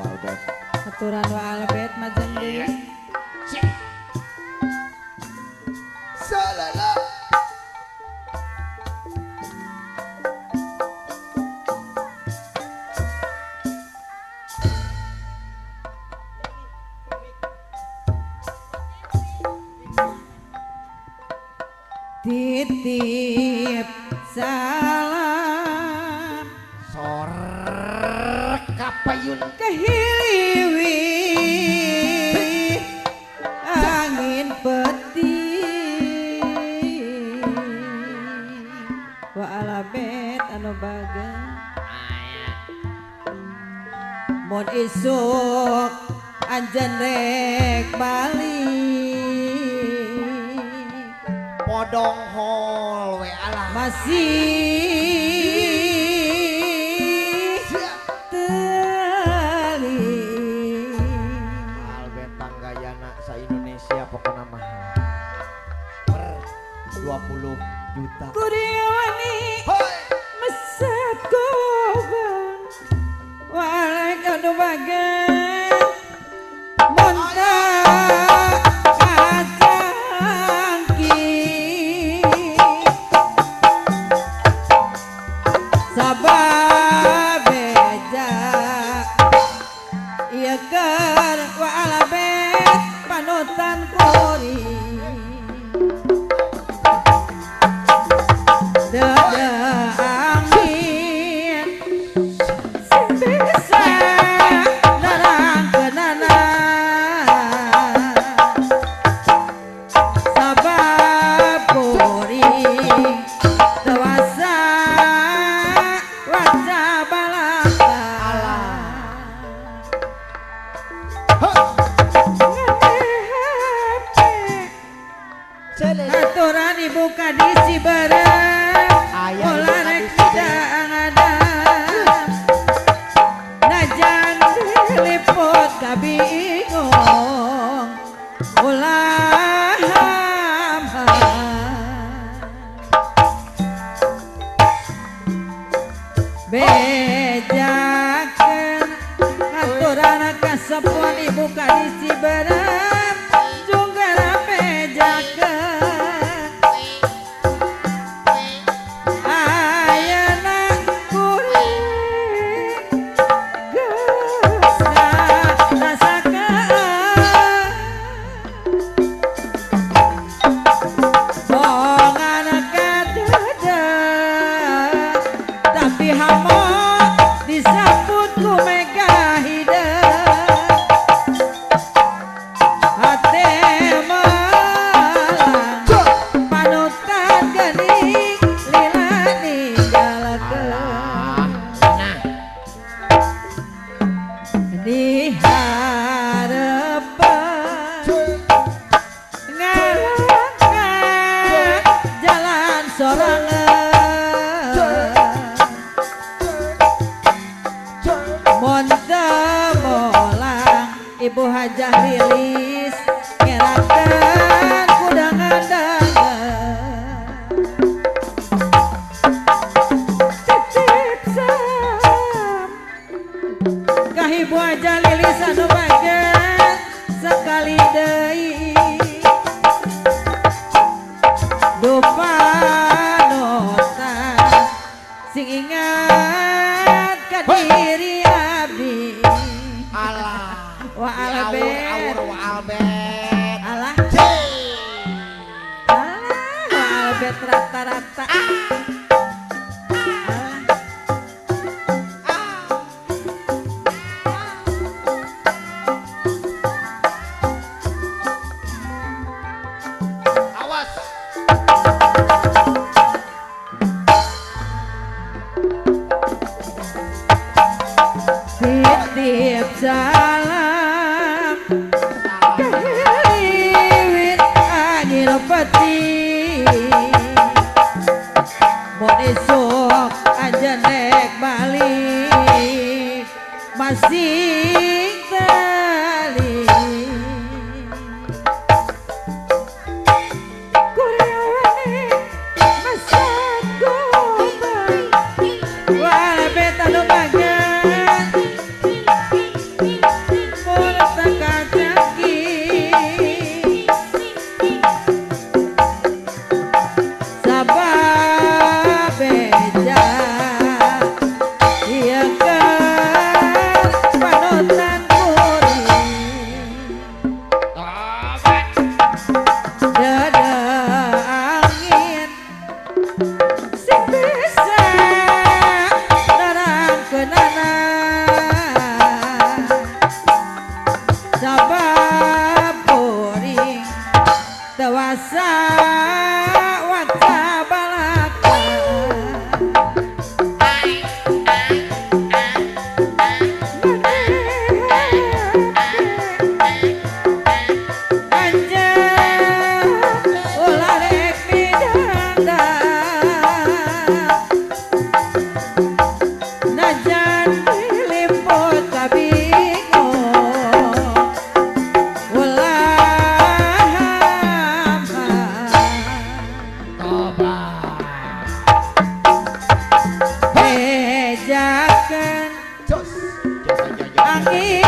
Albert. Aturan wa Albert majeng deui. Salala. Titip salam Sor kapayun kehiliwi angin peti wa alabet anu baga mun isuk anjeun rek bali podong hol we alah masih teli Albert tanggayana sa Indonesia pokokna mah per 20 juta. Kuriwani Hoi mesat gobang walek anu bagan monta sababeja ieu keur wa alabet panutan kuring dada angin sing bisa narangkeunana sabab kuring dewasa waca balaka aturan ibu kadisi bareng ulah rek ngadang najan diliput kabingung ulah bejakeun aturan kasepuan ibu kadisi bareng junggara bejakeun ayeuna kuring geus ngarasakeun bongan kadeudeuk tapi hamon disambut ku mega hideung hate malang panutan geuning lila ninggalkeun dihareupeun ngarangkan jalan sorangan mun teu molang ibu hajah lilis ngerakeun kudangan-dangan titip salam ka ibu hajah lilis anu bagen sekali deui dupa nota sing ingat ka diri abdi alah wa Albert awur wa Albert alah Cih. alah wa Albert rata-rata alah. awas Titip salam kehiliwit angin peti mun isuk anjeun rek balik masih teli kuriwani mesat gobang walebet anu bagan dewasa waca balaka anjay ulah rek midanda najan diliput kabingo bejakan Jos. Jos aja. angin